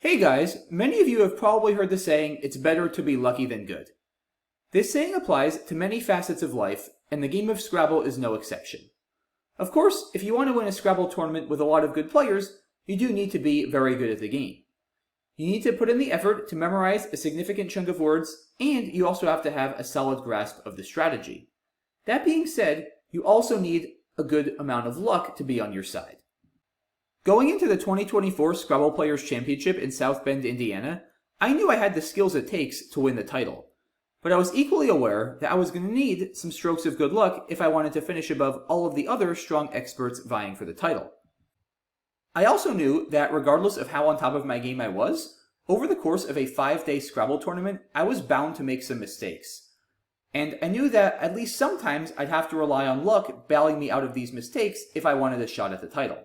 Hey guys, many of you have probably heard the saying, it's better to be lucky than good. This saying applies to many facets of life, and the game of Scrabble is no exception. Of course, if you want to win a Scrabble tournament with a lot of good players, you do need to be very good at the game. You need to put in the effort to memorize a significant chunk of words, and you also have to have a solid grasp of the strategy. That being said, you also need a good amount of luck to be on your side. Going into the 2024 Scrabble Players Championship in South Bend, Indiana, I knew I had the skills it takes to win the title. But I was equally aware that I was going to need some strokes of good luck if I wanted to finish above all of the other strong experts vying for the title. I also knew that regardless of how on top of my game I was, over the course of a 5-day Scrabble tournament, I was bound to make some mistakes. And I knew that at least sometimes I'd have to rely on luck bailing me out of these mistakes if I wanted a shot at the title.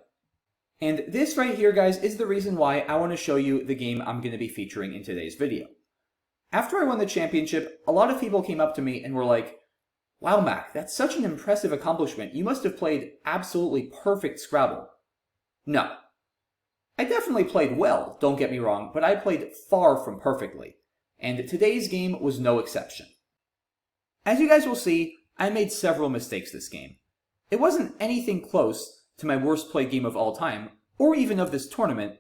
And this right here, guys, is the reason why I want to show you the game I'm going to be featuring in today's video. After I won the championship, a lot of people came up to me and were like, "Wow, Mac, that's such an impressive accomplishment. You must have played absolutely perfect Scrabble." No. I definitely played well, don't get me wrong, but I played far from perfectly. And today's game was no exception. As you guys will see, I made several mistakes this game. It wasn't anything close to my worst played game of all time, or even of this tournament,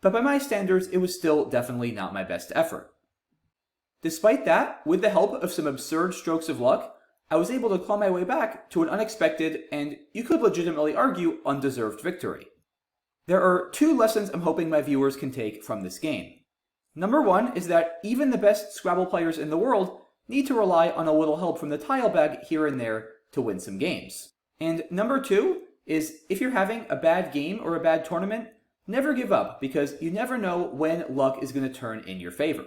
but by my standards, it was still definitely not my best effort. Despite that, with the help of some absurd strokes of luck, I was able to claw my way back to an unexpected, and you could legitimately argue, undeserved victory. There are two lessons I'm hoping my viewers can take from this game. Number one is that even the best Scrabble players in the world need to rely on a little help from the tile bag here and there to win some games. And number two is if you're having a bad game or a bad tournament, never give up because you never know when luck is going to turn in your favor.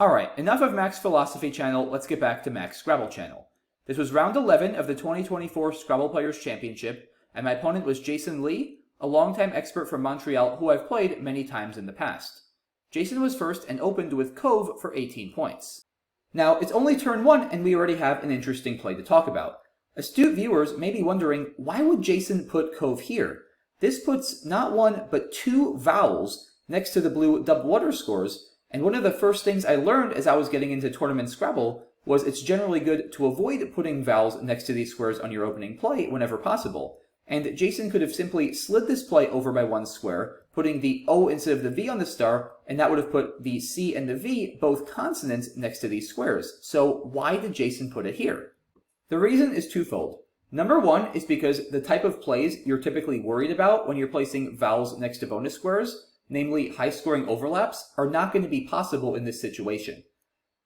Alright, enough of Mack's Philosophy channel, let's get back to Mack's Scrabble channel. This was round 11 of the 2024 Scrabble Players Championship, and my opponent was Jason Lee, a longtime expert from Montreal who I've played many times in the past. Jason was first and opened with Cove for 18 points. Now, it's only turn 1 and we already have an interesting play to talk about. Astute viewers may be wondering, why would Jason put Cove here? This puts not one, but two vowels next to the blue double underscores, and one of the first things I learned as I was getting into tournament Scrabble was it's generally good to avoid putting vowels next to these squares on your opening play whenever possible. And Jason could have simply slid this play over by one square, putting the O instead of the V on the star, and that would have put the C and the V, both consonants, next to these squares. So why did Jason put it here? The reason is twofold. Number one is because the type of plays you're typically worried about when you're placing vowels next to bonus squares, namely high-scoring overlaps, are not going to be possible in this situation.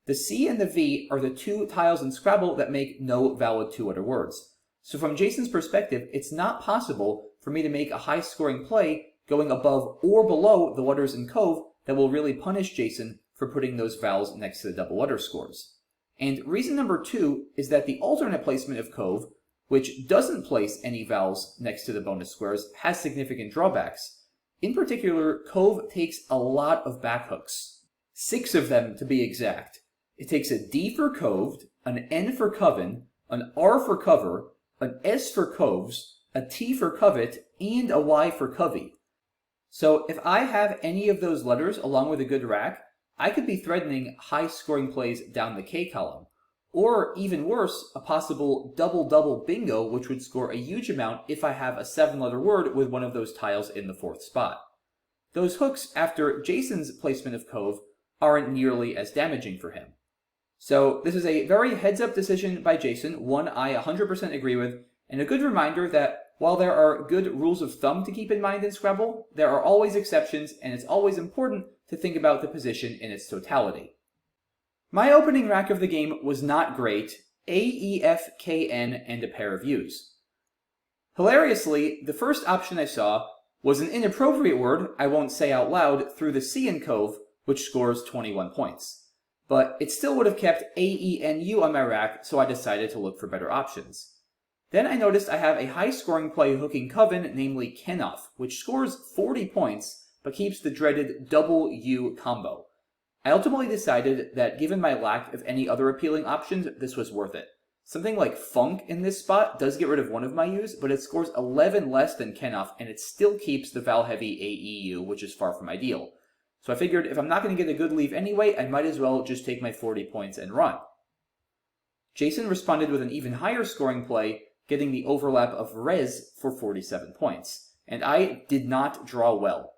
The C and the V are the two tiles in Scrabble that make no valid two-letter words. So from Jason's perspective, it's not possible for me to make a high-scoring play going above or below the letters in Cove that will really punish Jason for putting those vowels next to the double underscores. And reason number two is that the alternate placement of Cove, which doesn't place any vowels next to the bonus squares, has significant drawbacks. In particular, Cove takes a lot of backhooks. 6 of them to be exact. It takes a D for Coved, an N for Coven, an R for Cover, an S for Coves, a T for Covet, and a Y for Covey. So if I have any of those letters along with a good rack, I could be threatening high-scoring plays down the K column, or even worse, a possible double-double bingo, which would score a huge amount if I have a 7-letter word with one of those tiles in the 4th spot. Those hooks after Jason's placement of Cove aren't nearly as damaging for him. So this is a very heads-up decision by Jason, one I 100% agree with, and a good reminder that while there are good rules of thumb to keep in mind in Scrabble, there are always exceptions, and it's always important to think about the position in its totality. My opening rack of the game was not great, A, E, F, K, N, and a pair of U's. Hilariously, the first option I saw was an inappropriate word I won't say out loud through the C in Cove, which scores 21 points. But it still would have kept A, E, N, U on my rack, so I decided to look for better options. Then I noticed I have a high-scoring play hooking Coven, namely Kenoff, which scores 40 points, but keeps the dreaded double U combo. I ultimately decided that given my lack of any other appealing options, this was worth it. Something like Funk in this spot does get rid of one of my U's, but it scores 11 less than Kenoff, and it still keeps the vowel-heavy AEU, which is far from ideal. So I figured if I'm not going to get a good leave anyway, I might as well just take my 40 points and run. Jason responded with an even higher scoring play, getting the overlap of res for 47 points. And I did not draw well,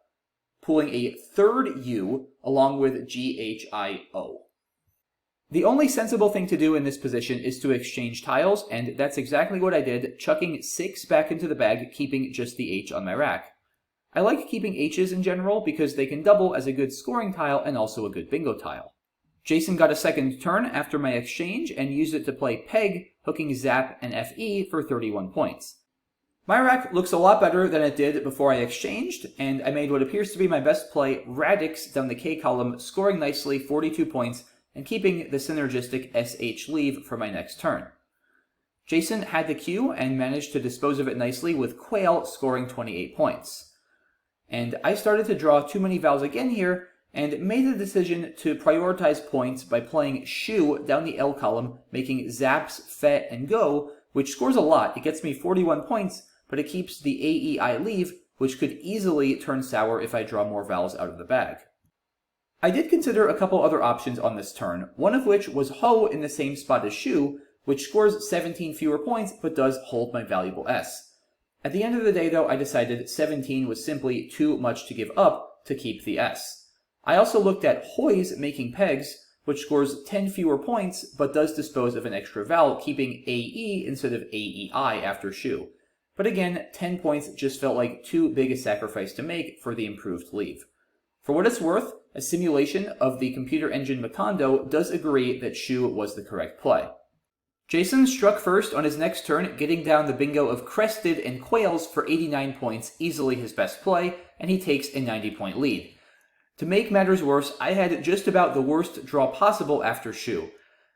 pulling a third U along with GHIO. The only sensible thing to do in this position is to exchange tiles, and that's exactly what I did, chucking 6 back into the bag, keeping just the H on my rack. I like keeping H's in general because they can double as a good scoring tile and also a good bingo tile. Jason got a second turn after my exchange and used it to play Peg, hooking Zap and FE for 31 points. My rack looks a lot better than it did before I exchanged, and I made what appears to be my best play, Radix, down the K column, scoring nicely 42 points and keeping the synergistic SH leave for my next turn. Jason had the Q and managed to dispose of it nicely with Quail scoring 28 points. And I started to draw too many vowels again here, and made the decision to prioritize points by playing Shoe down the L column, making Zaps, Fet, and Go, which scores a lot. It gets me 41 points, but it keeps the AEI leave, which could easily turn sour if I draw more vowels out of the bag. I did consider a couple other options on this turn, one of which was Ho in the same spot as Shoe, which scores 17 fewer points, but does hold my valuable S. At the end of the day, though, I decided 17 was simply too much to give up to keep the S. I also looked at Hoy's making pegs, which scores 10 fewer points, but does dispose of an extra vowel, keeping AE instead of AEI after Shoe. But again, 10 points just felt like too big a sacrifice to make for the improved leave. For what it's worth, a simulation of the computer engine Macondo does agree that Shoe was the correct play. Jason struck first on his next turn, getting down the bingo of Crested and Quails for 89 points, easily his best play, and he takes a 90-point lead. To make matters worse, I had just about the worst draw possible after Shoe.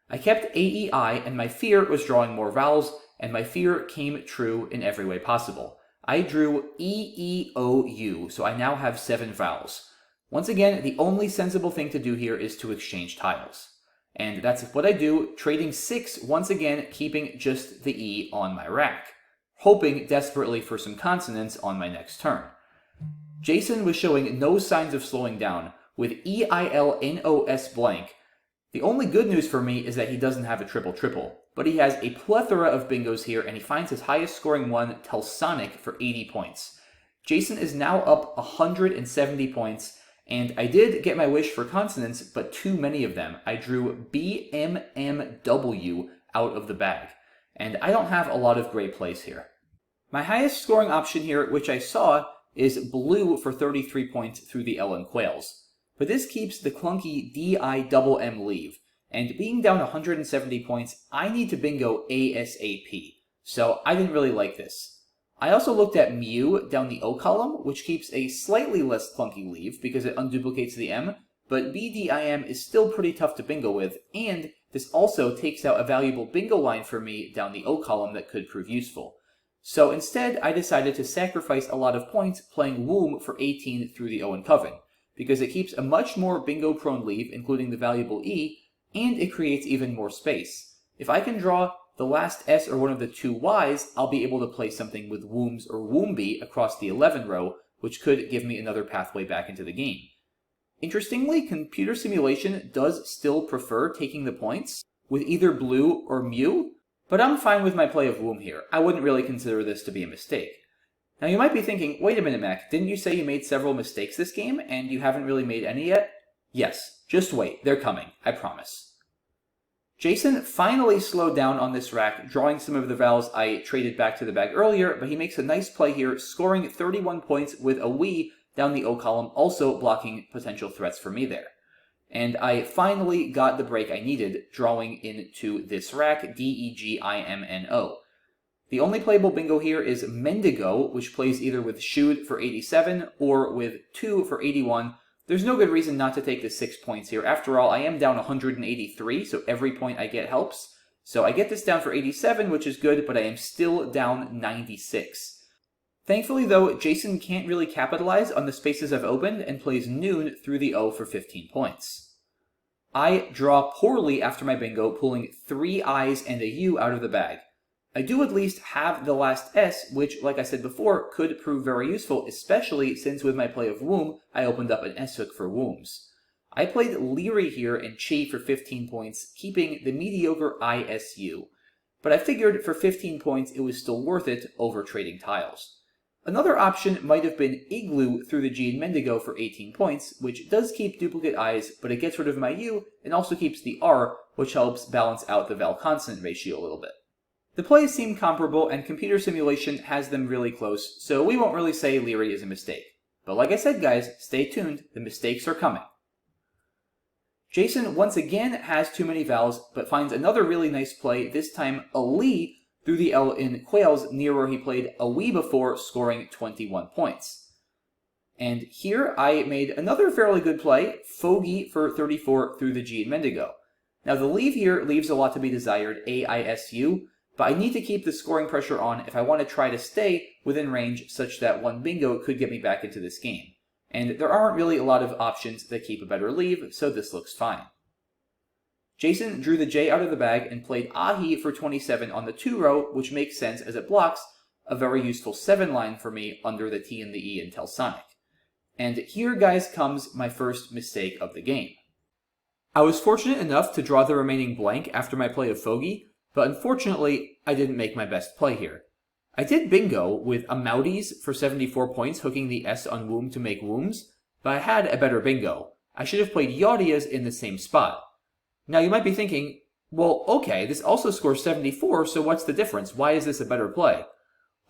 I kept AEI, and my fear was drawing more vowels, and my fear came true in every way possible. I drew EEOU, so I now have 7 vowels. Once again, the only sensible thing to do here is to exchange tiles. And that's what I do, trading 6 once again, keeping just the E on my rack, hoping desperately for some consonants on my next turn. Jason was showing no signs of slowing down, with EILNOS blank. The only good news for me is that he doesn't have a triple-triple, but he has a plethora of bingos here, and he finds his highest scoring one, Telsonic, for 80 points. Jason is now up 170 points, and I did get my wish for consonants, but too many of them. I drew BMMW out of the bag, and I don't have a lot of great plays here. My highest scoring option here, which I saw, is Blue for 33 points through the L and Quails. But this keeps the clunky DIMM leave, and being down 170 points, I need to bingo ASAP, so I didn't really like this. I also looked at Mew down the O column, which keeps a slightly less clunky leave because it unduplicates the M, but BDIM is still pretty tough to bingo with, and this also takes out a valuable bingo line for me down the O column that could prove useful. So instead, I decided to sacrifice a lot of points playing Womb for 18 through the O and Coven, because it keeps a much more bingo-prone leave, including the valuable E, and it creates even more space. If I can draw the last S or one of the 2 Ys, I'll be able to play something with Woombs or Woomby across the 11 row, which could give me another pathway back into the game. Interestingly, computer simulation does still prefer taking the points with either Blue or Mew, but I'm fine with my play of Womb here. I wouldn't really consider this to be a mistake. Now you might be thinking, wait a minute, Mac, didn't you say you made several mistakes this game, and you haven't really made any yet? Yes, just wait, they're coming, I promise. Jason finally slowed down on this rack, drawing some of the vowels I traded back to the bag earlier, but he makes a nice play here, scoring 31 points with a Wee down the O column, also blocking potential threats for me there. And I finally got the break I needed, drawing into this rack, DEGIMNO. The only playable bingo here is Mendigo, which plays either with Shoot for 87 or with 2 for 81. There's no good reason not to take the 6 points here. After all, I am down 183, so every point I get helps. So I get this down for 87, which is good, but I am still down 96. Thankfully, though, Jason can't really capitalize on the spaces I've opened and plays Noon through the O for 15 points. I draw poorly after my bingo, pulling 3 I's and a U out of the bag. I do at least have the last S, which, like I said before, could prove very useful, especially since with my play of Womb, I opened up an S-hook for Wombs. I played Leary here and Che for 15 points, keeping the mediocre ISU. But I figured for 15 points it was still worth it over trading tiles. Another option might have been Igloo through the G and Mendigo for 18 points, which does keep duplicate I's, but it gets rid of my U and also keeps the R, which helps balance out the vowel consonant ratio a little bit. The plays seem comparable, and computer simulation has them really close, so we won't really say Leary is a mistake. But like I said, guys, stay tuned, the mistakes are coming. Jason once again has too many vowels, but finds another really nice play, this time a Lee through the L in Quails, near where he played a Wee before, scoring 21 points. And here I made another fairly good play, Fogey for 34 through the G and Mendigo. Now the leave here leaves a lot to be desired, AISU, but I need to keep the scoring pressure on if I want to try to stay within range such that one bingo could get me back into this game. And there aren't really a lot of options that keep a better leave, so this looks fine. Jason drew the J out of the bag and played Ahi for 27 on the 2 row, which makes sense as it blocks a very useful 7 line for me under the T and the E in Telsonic. And here, guys, comes my first mistake of the game. I was fortunate enough to draw the remaining blank after my play of Fogey, but unfortunately, I didn't make my best play here. I did bingo with a Mouties for 74 points, hooking the S on Womb to make Wombs, but I had a better bingo. I should have played Yaudias in the same spot. Now you might be thinking, well, okay, this also scores 74, so what's the difference? Why is this a better play?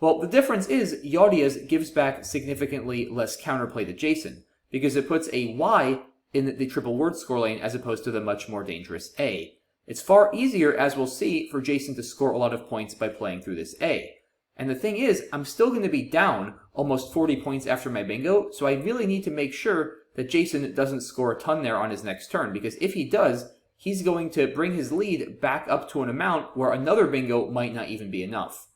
Well, the difference is Yaudias gives back significantly less counterplay to Jason, because it puts a Y in the triple word score lane as opposed to the much more dangerous A. It's far easier, as we'll see, for Jason to score a lot of points by playing through this A. And the thing is, I'm still going to be down almost 40 points after my bingo, so I really need to make sure that Jason doesn't score a ton there on his next turn, because if he does, he's going to bring his lead back up to an amount where another bingo might not even be enough.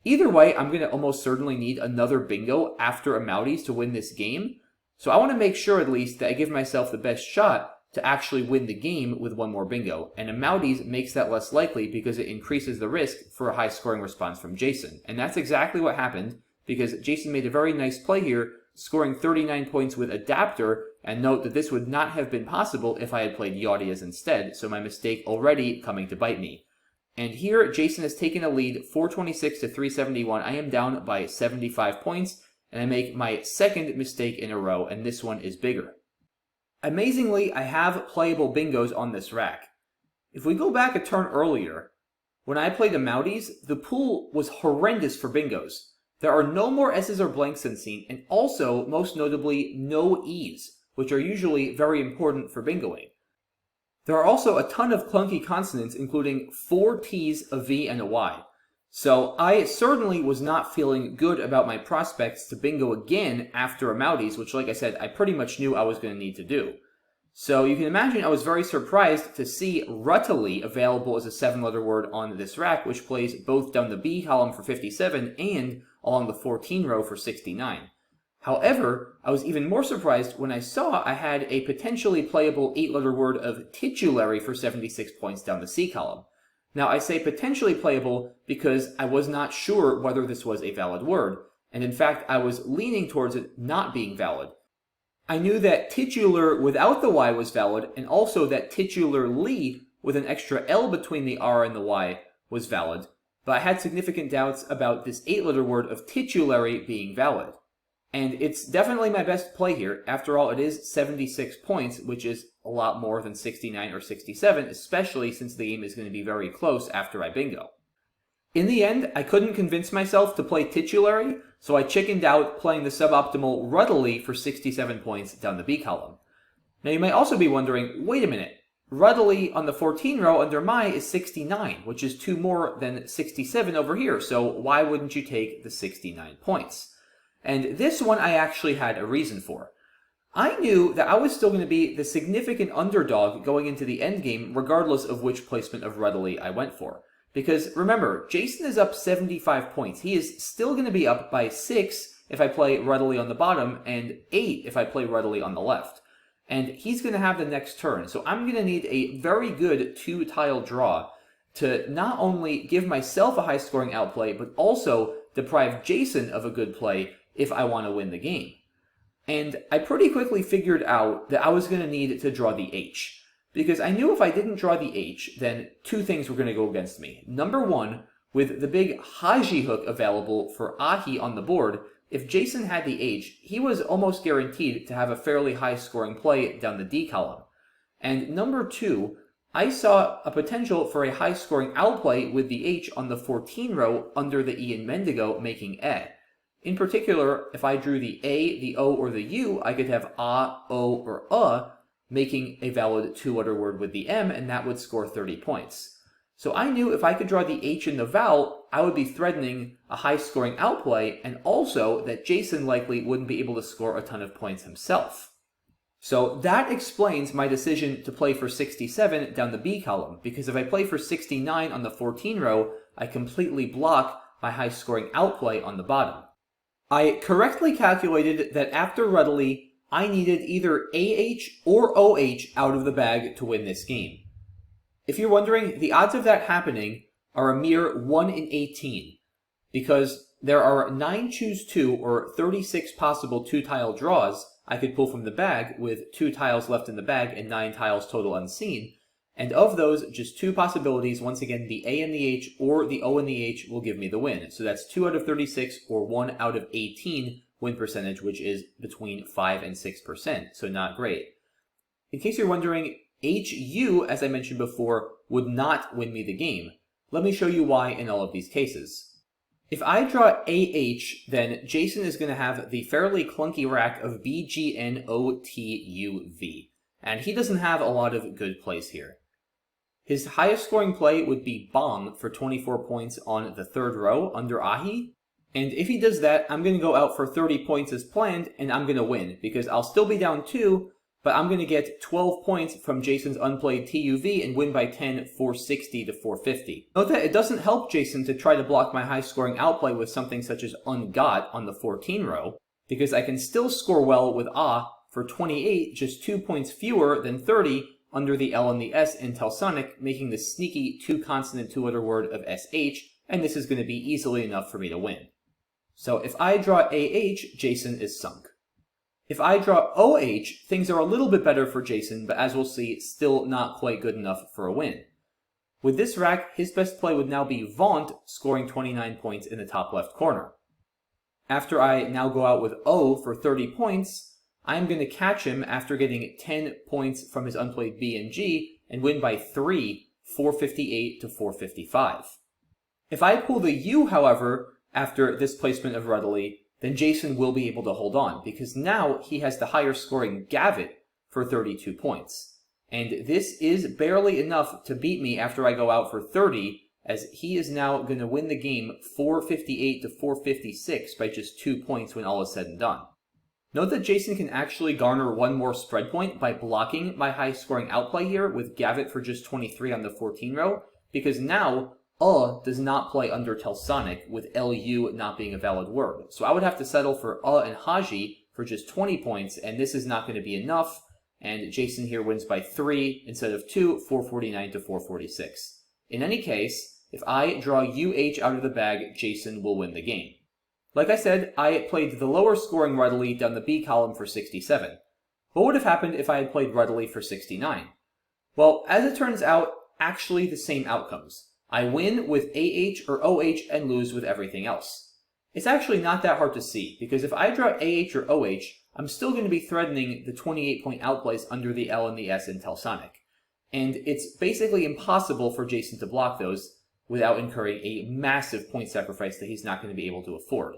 Either way, I'm going to almost certainly need another bingo after a Mouties to win this game, so I want to make sure at least that I give myself the best shot to actually win the game with one more bingo, and a Mouties makes that less likely because it increases the risk for a high scoring response from Jason. And that's exactly what happened, because Jason made a very nice play here, scoring 39 points with Adapter, and note that this would not have been possible if I had played Yaudias instead, so my mistake already coming to bite me. And here, Jason has taken a lead, 426 to 371. I am down by 75 points, and I make my second mistake in a row, and this one is bigger. Amazingly, I have playable bingos on this rack. If we go back a turn earlier, when I played a Mouties, the pool was horrendous for bingos. There are no more S's or blanks than seen, and also, most notably, no E's, which are usually very important for bingoing. There are also a ton of clunky consonants, including 4 T's, a V, and a Y. So I certainly was not feeling good about my prospects to bingo again after a Mouties, which, like I said, I pretty much knew I was going to need to do. So you can imagine I was very surprised to see ruttily available as a 7-letter word on this rack, which plays both down the B column for 57 and along the 14 row for 69. However, I was even more surprised when I saw I had a potentially playable 8-letter word of titulary for 76 points down the C column. Now, I say potentially playable because I was not sure whether this was a valid word, and in fact, I was leaning towards it not being valid. I knew that titular without the Y was valid, and also that titularly with an extra L between the R and the Y was valid, but I had significant doubts about this 8-letter word of titulary being valid. And it's definitely my best play here. After all, it is 76 points, which is a lot more than 69 or 67, especially since the game is going to be very close after I bingo. In the end, I couldn't convince myself to play titulary, so I chickened out playing the suboptimal ruddily for 67 points down the B column. Now you might also be wondering, wait a minute, ruddily on the 14 row under my is 69, which is 2 more than 67 over here, so why wouldn't you take the 69 points? And this one I actually had a reason for. I knew that I was still going to be the significant underdog going into the endgame regardless of which placement of ruddily I went for. Because remember, Jason is up 75 points. He is still going to be up by 6 if I play ruddily on the bottom and 8 if I play ruddily on the left. And he's going to have the next turn, so I'm going to need a very good 2-tile draw to not only give myself a high-scoring outplay, but also deprive Jason of a good play if I want to win the game. And I pretty quickly figured out that I was going to need to draw the H, because I knew if I didn't draw the H, then two things were going to go against me. Number one, with the big Haji hook available for Ahi on the board, if Jason had the H, he was almost guaranteed to have a fairly high-scoring play down the D column. And number two, I saw a potential for a high-scoring outplay with the H on the 14 row under the E in Mendigo, making E. In particular, if I drew the A, the O, or the U, I could have A, O, or making a valid two-letter word with the M, and that would score 30 points. So I knew if I could draw the H in the vowel, I would be threatening a high-scoring outplay, and also that Jason likely wouldn't be able to score a ton of points himself. So that explains my decision to play for 67 down the B column, because if I play for 69 on the 14 row, I completely block my high-scoring outplay on the bottom. I correctly calculated that after Ruddley, I needed either AH or OH out of the bag to win this game. If you're wondering, the odds of that happening are a mere 1 in 18, because there are 9 choose 2 or 36 possible 2-tile draws I could pull from the bag with 2 tiles left in the bag and 9 tiles total unseen, and of those, just 2 possibilities, once again, the A and the H or the O and the H will give me the win. So that's 2 out of 36 or 1 out of 18 win percentage, which is between 5 and 6%, so not great. In case you're wondering, HU, as I mentioned before, would not win me the game. Let me show you why in all of these cases. If I draw AH, then Jason is going to have the fairly clunky rack of BGNOTUV, and he doesn't have a lot of good plays here. His highest scoring play would be Bong for 24 points on the 3rd row under Ahi, and if he does that, I'm going to go out for 30 points as planned, and I'm going to win, because I'll still be down 2, but I'm going to get 12 points from Jason's unplayed TUV and win by 10, 460 to 450. Note that it doesn't help Jason to try to block my high-scoring outplay with something such as Ungot on the 14 row, because I can still score well with for 28, just 2 points fewer than 30 under the L and the S in Telsonic, making the sneaky 2-consonant 2-letter word of SH, and this is going to be easily enough for me to win. So if I draw AH, Jason is sunk. If I draw OH, things are a little bit better for Jason, but as we'll see, still not quite good enough for a win. With this rack, his best play would now be Vaunt, scoring 29 points in the top left corner. After I now go out with O for 30 points, I'm going to catch him after getting 10 points from his unplayed B and G, and win by 3, 458 to 455. If I pull the U, however, after this placement of Ruddley, then Jason will be able to hold on, because now he has the higher scoring Gavit for 32 points. And this is barely enough to beat me after I go out for 30, as he is now going to win the game 458 to 456 by just 2 points when all is said and done. Note that Jason can actually garner one more spread point by blocking my high scoring outplay here with Gavit for just 23 on the 14 row, because now does not play under Telsonic, with LU not being a valid word. So I would have to settle for and Haji for just 20 points, and this is not going to be enough, and Jason here wins by 3 instead of 2, 449 to 446. In any case, if I draw UH out of the bag, Jason will win the game. Like I said, I played the lower scoring Ruddley down the B column for 67. What would have happened if I had played Ruddley for 69? Well, as it turns out, actually the same outcomes. I win with AH or OH and lose with everything else. It's actually not that hard to see, because if I draw AH or OH, I'm still going to be threatening the 28-point outplays under the L and the S in Telsonic. And it's basically impossible for Jason to block those without incurring a massive point sacrifice that he's not going to be able to afford.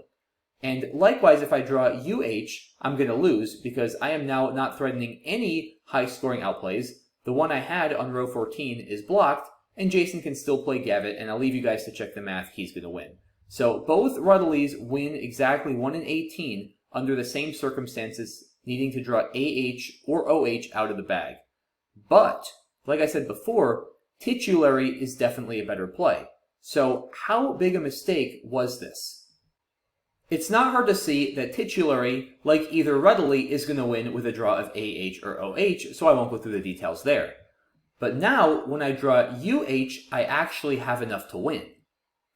And likewise, if I draw UH, I'm going to lose, because I am now not threatening any high-scoring outplays. The one I had on row 14 is blocked, and Jason can still play Gavit, and I'll leave you guys to check the math. He's going to win. So both Ruddleys win exactly 1 in 18 under the same circumstances, needing to draw AH or OH out of the bag. But, like I said before, Titulary is definitely a better play. So how big a mistake was this? It's not hard to see that Titulary, like either Ruddley, is going to win with a draw of AH or OH, so I won't go through the details there. But now, when I draw UH, I actually have enough to win.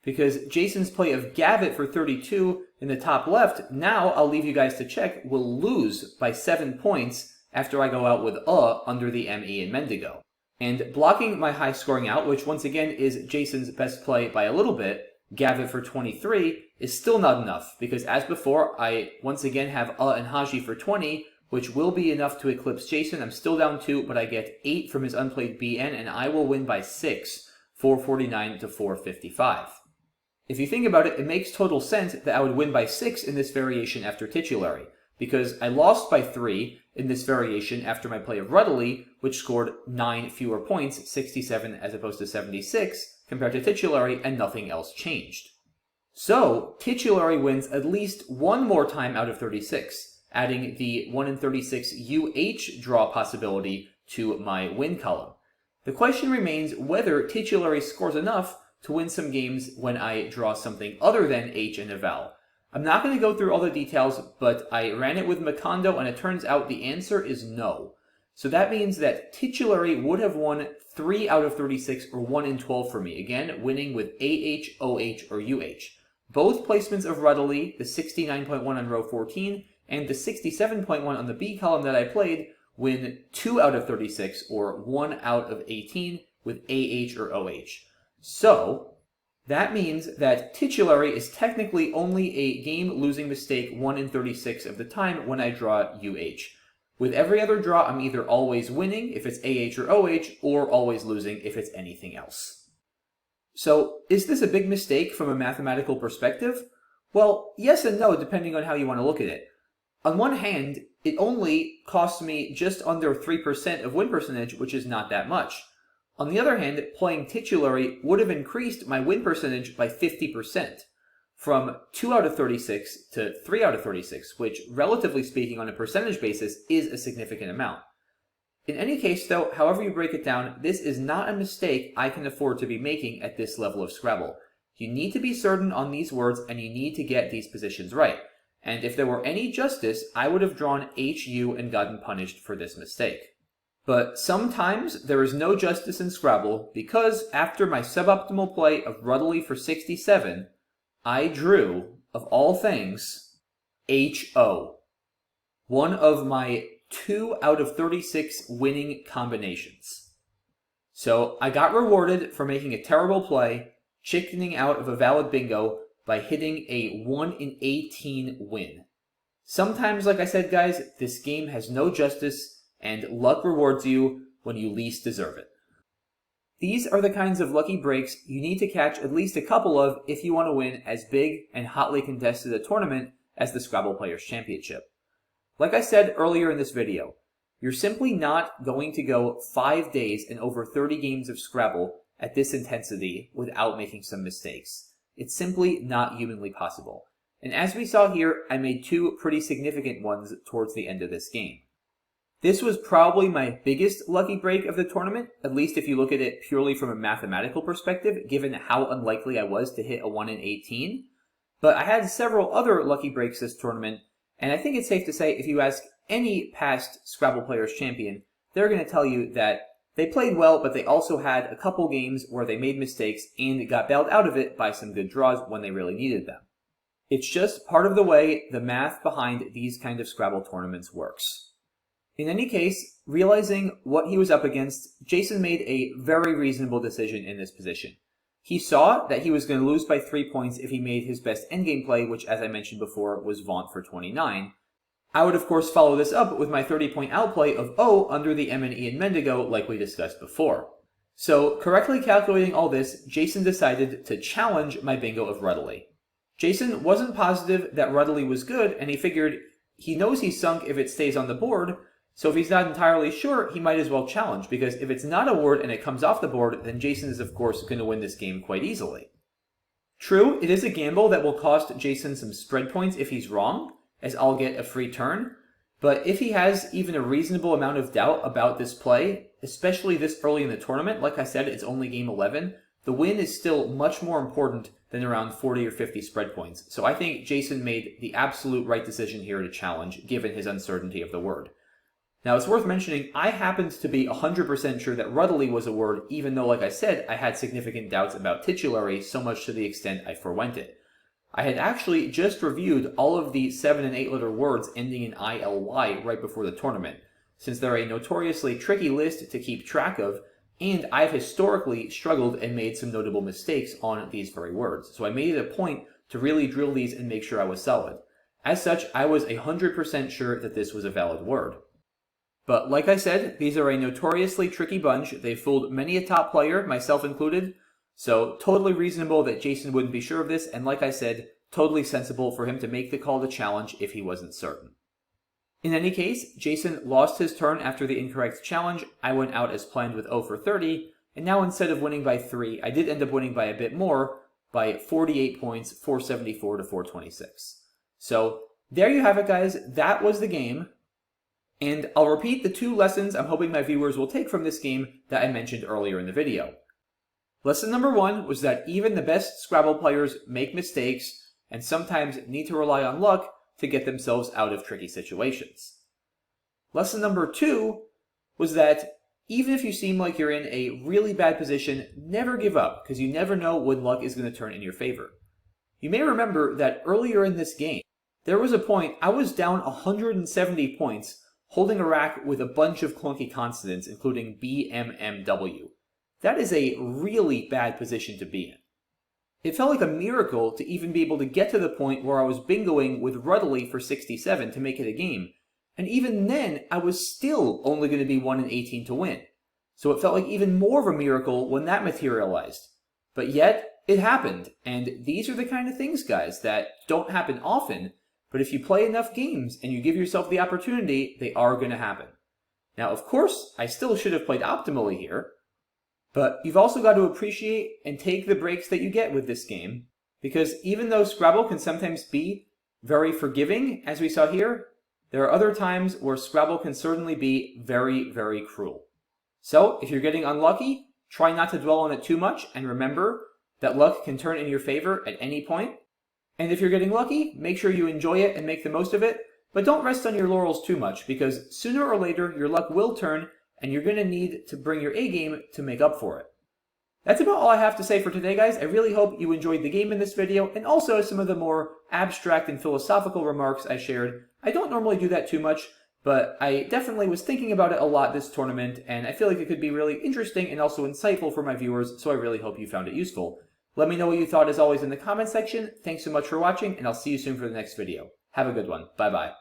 Because Jason's play of Gavit for 32 in the top left, now I'll leave you guys to check, will lose by 7 points after I go out with under the ME and Mendigo. And blocking my high scoring out, which once again is Jason's best play by a little bit, Gavit for 23, is still not enough, because as before, I once again have and Haji for 20, which will be enough to eclipse Jason. I'm still down 2, but I get 8 from his unplayed BN, and I will win by 6, 449 to 455. If you think about it, it makes total sense that I would win by 6 in this variation after titulary, because I lost by 3 in this variation after my play of Ruddily, which scored 9 fewer points, 67 as opposed to 76, compared to titulary, and nothing else changed. So, titulary wins at least one more time out of 36, adding the 1 in 36 UH draw possibility to my win column. The question remains whether titulary scores enough to win some games when I draw something other than H and a vowel. I'm not going to go through all the details, but I ran it with Macondo, and it turns out the answer is no. So that means that titulary would have won 3 out of 36, or 1 in 12 for me, again, winning with AH, OH, or UH. Both placements of Ruddily, the 69.1 on row 14, and the 67.1 on the B column that I played, win 2 out of 36, or 1 out of 18, with AH or OH. So, that means that titulary is technically only a game-losing mistake 1 in 36 of the time when I draw UH. With every other draw, I'm either always winning if it's AH or OH, or always losing if it's anything else. So, is this a big mistake from a mathematical perspective? Well, yes and no, depending on how you want to look at it. On one hand, it only costs me just under 3% of win percentage, which is not that much. On the other hand, playing titulary would have increased my win percentage by 50%, from 2 out of 36 to 3 out of 36, which, relatively speaking on a percentage basis, is a significant amount. In any case, though, however you break it down, this is not a mistake I can afford to be making at this level of Scrabble. You need to be certain on these words, and you need to get these positions right. And if there were any justice, I would have drawn HU and gotten punished for this mistake. But sometimes there is no justice in Scrabble, because after my suboptimal play of Ruddily for 67, I drew, of all things, HO. One of my 2 out of 36 winning combinations. So I got rewarded for making a terrible play, chickening out of a valid bingo by hitting a 1 in 18 win. Sometimes, like I said, guys, this game has no justice, and luck rewards you when you least deserve it. These are the kinds of lucky breaks you need to catch at least a couple of if you want to win as big and hotly contested a tournament as the Scrabble Players Championship. Like I said earlier in this video, you're simply not going to go 5 days and over 30 games of Scrabble at this intensity without making some mistakes. It's simply not humanly possible. And as we saw here, I made 2 pretty significant ones towards the end of this game. This was probably my biggest lucky break of the tournament, at least if you look at it purely from a mathematical perspective, given how unlikely I was to hit a 1 in 18. But I had several other lucky breaks this tournament, and I think it's safe to say if you ask any past Scrabble Players champion, they're going to tell you that they played well, but they also had a couple games where they made mistakes and got bailed out of it by some good draws when they really needed them. It's just part of the way the math behind these kind of Scrabble tournaments works. In any case, realizing what he was up against, Jason made a very reasonable decision in this position. He saw that he was going to lose by 3 points if he made his best endgame play, which, as I mentioned before, was Vaunt for 29. I would, of course, follow this up with my 30-point outplay of O under the M and E and Mendigo, like we discussed before. So, correctly calculating all this, Jason decided to challenge my bingo of Ruddily. Jason wasn't positive that Ruddily was good, and he figured he knows he's sunk if it stays on the board, so if he's not entirely sure, he might as well challenge, because if it's not a word and it comes off the board, then Jason is of course going to win this game quite easily. True, it is a gamble that will cost Jason some spread points if he's wrong, as I'll get a free turn, but if he has even a reasonable amount of doubt about this play, especially this early in the tournament, like I said, it's only game 11, the win is still much more important than around 40 or 50 spread points, so I think Jason made the absolute right decision here to challenge, given his uncertainty of the word. Now, it's worth mentioning, I happened to be 100% sure that ruddily was a word, even though, like I said, I had significant doubts about titulary, so much to the extent I forwent it. I had actually just reviewed all of the 7 and 8 letter words ending in ILY right before the tournament, since they're a notoriously tricky list to keep track of, and I've historically struggled and made some notable mistakes on these very words, so I made it a point to really drill these and make sure I was solid. As such, I was 100% sure that this was a valid word. But like I said, these are a notoriously tricky bunch. They've fooled many a top player, myself included, so totally reasonable that Jason wouldn't be sure of this, and like I said, totally sensible for him to make the call to challenge if he wasn't certain. In any case, Jason lost his turn after the incorrect challenge. I went out as planned with 0 for 30, and now instead of winning by 3, I did end up winning by a bit more, by 48 points, 474 to 426. So there you have it, guys. That was the game. And I'll repeat the 2 lessons I'm hoping my viewers will take from this game that I mentioned earlier in the video. Lesson number 1 was that even the best Scrabble players make mistakes and sometimes need to rely on luck to get themselves out of tricky situations. Lesson number 2 was that even if you seem like you're in a really bad position, never give up, because you never know when luck is going to turn in your favor. You may remember that earlier in this game, there was a point I was down 170 points holding a rack with a bunch of clunky consonants, including B, M, M, W. That is a really bad position to be in. It felt like a miracle to even be able to get to the point where I was bingoing with ruddily for 67 to make it a game, and even then I was still only going to be 1 in 18 to win. So it felt like even more of a miracle when that materialized. But yet, it happened, and these are the kind of things, guys, that don't happen often, but if you play enough games and you give yourself the opportunity, they are going to happen. Now, of course, I still should have played optimally here, but you've also got to appreciate and take the breaks that you get with this game, because even though Scrabble can sometimes be very forgiving, as we saw here, there are other times where Scrabble can certainly be very, very cruel. So, if you're getting unlucky, try not to dwell on it too much, and remember that luck can turn in your favor at any point. And if you're getting lucky, make sure you enjoy it and make the most of it, but don't rest on your laurels too much, because sooner or later your luck will turn, and you're going to need to bring your A game to make up for it. That's about all I have to say for today, guys. I really hope you enjoyed the game in this video, and also some of the more abstract and philosophical remarks I shared. I don't normally do that too much, but I definitely was thinking about it a lot this tournament, and I feel like it could be really interesting and also insightful for my viewers, so I really hope you found it useful. Let me know what you thought as always in the comment section. Thanks so much for watching, and I'll see you soon for the next video. Have a good one. Bye-bye.